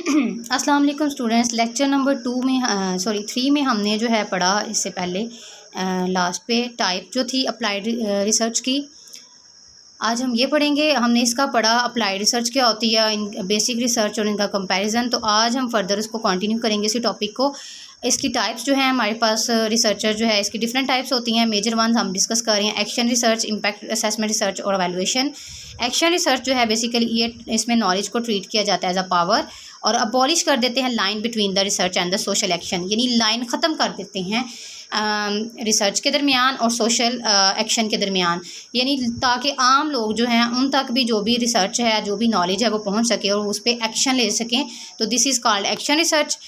अस्सलाम वालेकुम students. Lecture number 3 में हमने जो है पढ़ा इससे पहले लास्ट पे टाइप जो थी अप्लाइड रिसर्च की। आज हम ये पढ़ेंगे, हमने इसका पढ़ा अप्लाइड रिसर्च क्या होती है, इन बेसिक रिसर्च और इनका कंपैरिजन। तो आज हम फर्दर इसको कंटिन्यू करेंगे इसी टॉपिक को। इसकी टाइप्स जो है हमारे पास रिसर्चर जो है इसकी डिफरेंट टाइप्स होती हैं। मेजर वंस हम डिस्कस कर रहे हैं, action research, impact assessment research और एवेलुएशन। एक्शन रिसर्च जो है बेसिकली ये इसमें नॉलेज को ट्रीट किया जाता है एज अ पावर और अबॉलिश कर देते हैं line between the research and the social action, यानी लाइन ख़त्म कर देते हैं रिसर्च के दरमियान और सोशल एक्शन के दरमियान, यानी ताकि आम लोग जो हैं उन तक भी जो भी रिसर्च है, जो भी नॉलेज है वो पहुंच सके और उस पर एक्शन ले सकें। तो this is called action research.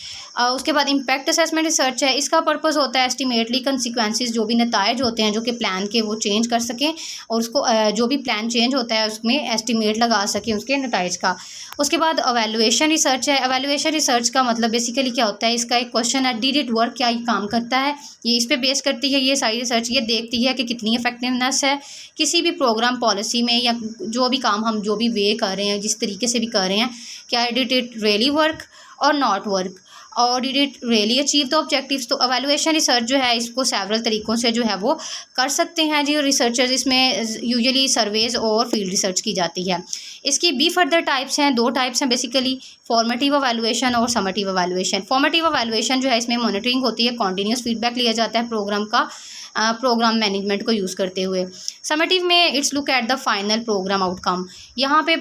उसके बाद इम्पैक्ट असेसमेंट रिसर्च है। इसका पर्पस होता है एस्टिमेटली कंसिक्वेंसेस, जो भी नताइज होते हैं जो कि प्लान के वो चेंज कर सकें और उसको जो भी प्लान चेंज होता है उसमें एस्टिमेट लगा सकें उसके नताइज का। उसके बाद एवेलुएशन रिसर्च है। एवेलुएशन रिसर्च का मतलब बेसिकली क्या होता है, इसका एक क्वेश्चन है, डिड इट वर्क, क्या ये काम करता है। ये इस पे बेस करती है ये सारी रिसर्च। ये देखती है कि कितनी इफेक्टिवनेस है किसी भी प्रोग्राम पॉलिसी में या जो भी काम हम जो भी वे कर रहे हैं, जिस तरीके से भी कर रहे हैं, क्या डिड इट रियली वर्क और नॉट वर्क और did it really achieve the objectives. तो एवेलुएशन रिसर्च जो है इसको सेवरल तरीक़ों से जो है वो कर सकते हैं जी रिसर्चर्स। इसमें यूजुअली सर्वेज और फील्ड रिसर्च की जाती है। इसकी भी फर्दर टाइप्स हैं, 2 टाइप्स हैं बेसिकली, फॉर्मेटिव एवेलुएशन और समटिव एवेलुएशन। फॉर्मेटिव एवेलुएशन जो है इसमें मॉनिटरिंग होती है, कॉन्टीन्यूस फीडबैक लिया जाता है प्रोग्राम का प्रोग्राम मैनेजमेंट को यूज़ करते हुए। समटिव में it's look at the final programme outcome. यहाँ पे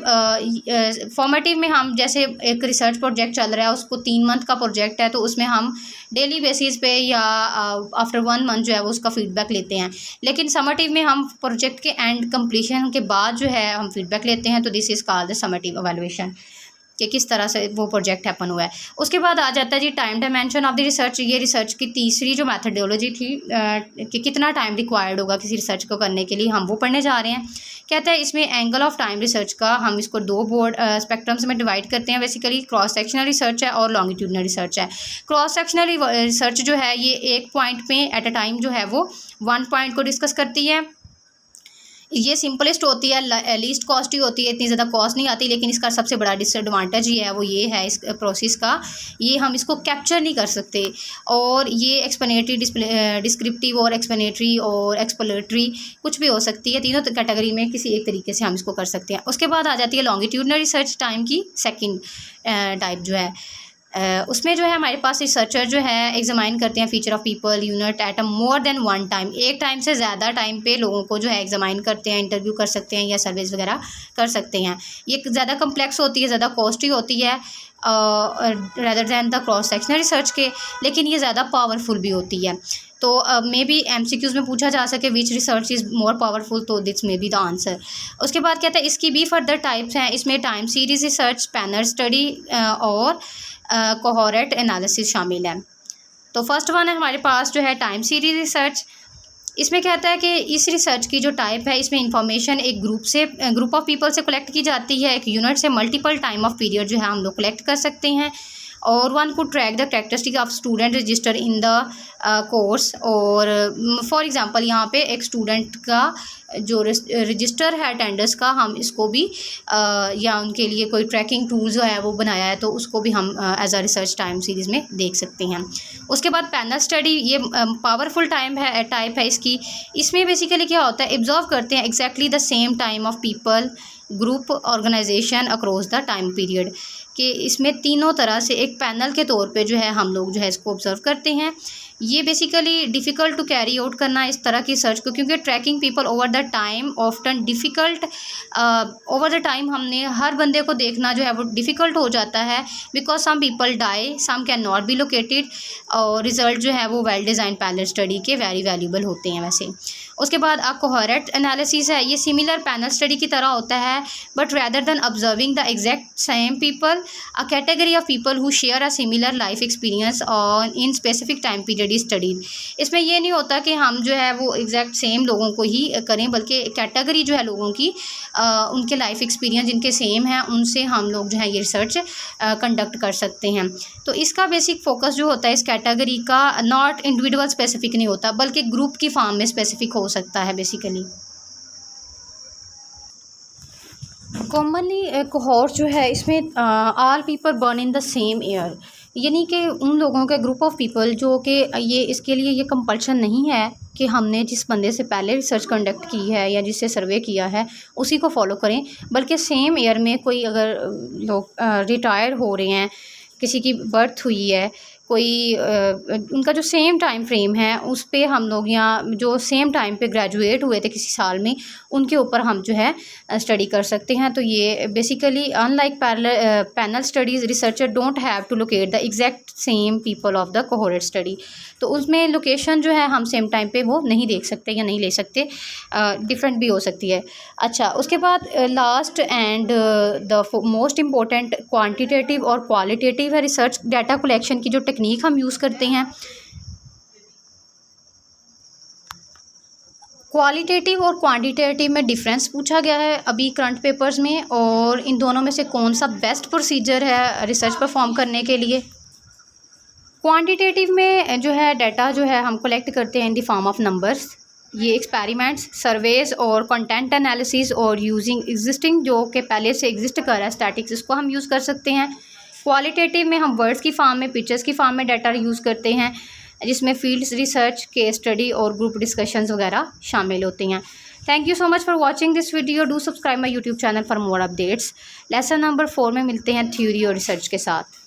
फॉर्मेटिव में हम जैसे एक रिसर्च प्रोजेक्ट चल रहा है, उसको 3 मंथ का प्रोजेक्ट है, तो उसमें हम डेली बेसिस पे या आफ्टर 1 मंथ जो है वो उसका फीडबैक लेते हैं। लेकिन समटिव में हम प्रोजेक्ट के एंड कंप्लीशन के बाद जो है हम फीडबैक लेते हैं। तो this is called the summative evaluation कि किस तरह से वो प्रोजेक्ट हैपन हुआ है। उसके बाद आ जाता है जी time dimension of the research. ये रिसर्च की तीसरी जो मैथडोलॉजी थी कि कितना टाइम रिक्वायर्ड होगा किसी रिसर्च को करने के लिए, हम वो पढ़ने जा रहे हैं। कहता है इसमें एंगल ऑफ टाइम रिसर्च का हम इसको 2 बोर्ड स्पेक्ट्रम्स में डिवाइड करते हैं बेसिकली, क्रॉस सेक्शनल रिसर्च है और लॉन्गिट्यूडनल रिसर्च है। क्रॉस सेक्शनल रिसर्च जो है ये एक पॉइंट पे एट अ टाइम जो है वो 1 पॉइंट को डिस्कस करती है। ये सिंपलेस्ट होती है, लीस्ट कॉस्ट ही होती है, इतनी ज़्यादा कॉस्ट नहीं आती। लेकिन इसका सबसे बड़ा डिसएडवांटेज ये है, वो ये है इस प्रोसेस का, ये हम इसको कैप्चर नहीं कर सकते। और ये एक्सप्लेनेटरी, डिस्क्रिप्टिव और एक्सप्लेनेटरी और एक्सप्लोरेटरी कुछ भी हो सकती है, तीनों कैटेगरी में किसी एक तरीके से हम इसको कर सकते हैं। उसके बाद आ जाती है लॉन्गिट्यूडनल रिसर्च, टाइम की सेकेंड टाइप जो है। उसमें जो है हमारे पास रिसर्चर जो है एग्जामाइन करते हैं feature of people unit at a more than 1 time. एक टाइम से ज़्यादा टाइम पे लोगों को जो है एग्जामाइन करते हैं, इंटरव्यू कर सकते हैं या सर्वेज वगैरह कर सकते हैं। ये ज़्यादा कम्प्लेक्स होती है, ज़्यादा कॉस्टली होती है rather than the cross sectional research के, लेकिन ये ज़्यादा पावरफुल भी होती है। तो मे बी MCQs में पूछा जा सके विच रिसर्च इज़ मोर पावरफुल, तो this may be the answer. उसके बाद कहता है इसकी भी फर्दर टाइप्स हैं। इसमें time series research, panel study और कोहोरेट एनालिसिस शामिल है। तो फर्स्ट वन है हमारे पास जो है टाइम सीरीज रिसर्च। इसमें कहता है कि इस रिसर्च की जो टाइप है इसमें इंफॉर्मेशन एक ग्रुप ऑफ पीपल से कलेक्ट की जाती है, एक यूनिट से मल्टीपल टाइम ऑफ पीरियड जो है हम लोग कलेक्ट कर सकते हैं। और वन को track the characteristic of student register in the course. और फॉर एग्जांपल यहाँ पे एक स्टूडेंट का जो रजिस्टर है अटेंडेंस का, हम इसको भी या उनके लिए कोई ट्रैकिंग टूल जो है वो बनाया है, तो उसको भी हम as a research time series में देख सकते हैं। उसके बाद पैनल स्टडी, ये पावरफुल टाइप है इसकी। इसमें बेसिकली क्या होता है, ऑब्जर्व करते हैं exactly the same time of people, group, organisation across the time period, कि इसमें तीनों तरह से एक पैनल के तौर पे जो है हम लोग जो है इसको ऑब्जर्व करते हैं। ये basically difficult to carry out करना इस तरह की सर्च को, क्योंकि tracking people over the time often difficult, over the time हमने हर बंदे को देखना जो है वो डिफ़िकल्ट हो जाता है, because some people die, some can not be located. और रिज़ल्ट जो है वो वेल डिज़ाइन पैनल स्टडी के वेरी वैल्यूबल होते हैं वैसे। उसके बाद कोहेरेंट एनालिसिस है। ये सिमिलर पैनल स्टडी की तरह होता है, but rather than observing the exact same people, a category of people who share a similar life experience on in specific time period is studied. इसमें ये नहीं होता कि हम जो है वो एग्जैक्ट सेम लोगों को ही करें, बल्कि कैटेगरी जो है लोगों की उनके लाइफ एक्सपीरियंस जिनके सेम हैं उनसे हम लोग जो है ये रिसर्च कंडक्ट कर सकते हैं। तो इसका बेसिक फोकस जो होता है इस कैटेगरी का नॉट इंडिविजुअल स्पेसिफिक नहीं होता, बल्कि ग्रुप की फॉर्म में स्पेसिफिक हो सकता है बेसिकली। कॉमनली कोहॉर्ट जो है इसमें all people burn in the same year, यानी कि उन लोगों के ग्रुप ऑफ पीपल जो कि ये इसके लिए ये कंपल्शन नहीं है कि हमने जिस बंदे से पहले रिसर्च कंडक्ट की है या जिससे सर्वे किया है उसी को फॉलो करें, बल्कि सेम ईयर में कोई अगर लोग रिटायर हो रहे हैं, किसी की बर्थ हुई है, कोई उनका जो सेम टाइम फ्रेम है उस पे हम लोग, या जो सेम टाइम पे ग्रेजुएट हुए थे किसी साल में, उनके ऊपर हम जो है स्टडी कर सकते हैं। तो ये basically unlike panel studies researcher don't have to locate the exact same people of the cohort study. तो उसमें लोकेशन जो है हम सेम टाइम पे वो नहीं देख सकते या नहीं ले सकते, डिफरेंट भी हो सकती है। अच्छा, उसके बाद last and the most important quantitative और क्वालिटेटिव है रिसर्च डाटा कलेक्शन की जो टेक्निक हम यूज़ करते हैं। क्वालिटेटिव और क्वांटिटेटिव में डिफरेंस पूछा गया है अभी करंट पेपर्स में, और इन दोनों में से कौन सा बेस्ट प्रोसीजर है रिसर्च परफॉर्म करने के लिए। क्वांटिटेटिव में जो है डाटा जो है हम कलेक्ट करते हैं in the form of numbers, ये एक्सपेरिमेंट्स, सर्वेज और कंटेंट एनालिसिस और यूजिंग एग्जिस्टिंग जो कि पहले से एग्जिस्ट कर रहा है स्टैटिक्स, इसको हम यूज़ कर सकते हैं। क्वालिटेटिव में हम वर्ड्स की फॉर्म में, पिक्चर्स की फॉर्म में डाटा यूज़ करते हैं, जिसमें फील्ड रिसर्च, केस स्टडी और ग्रुप डिस्कशंस वगैरह शामिल होते हैं। Thank you so much for watching this video. Do subscribe my YouTube channel for more updates. Lesson number 4 में मिलते हैं थ्योरी और रिसर्च के साथ।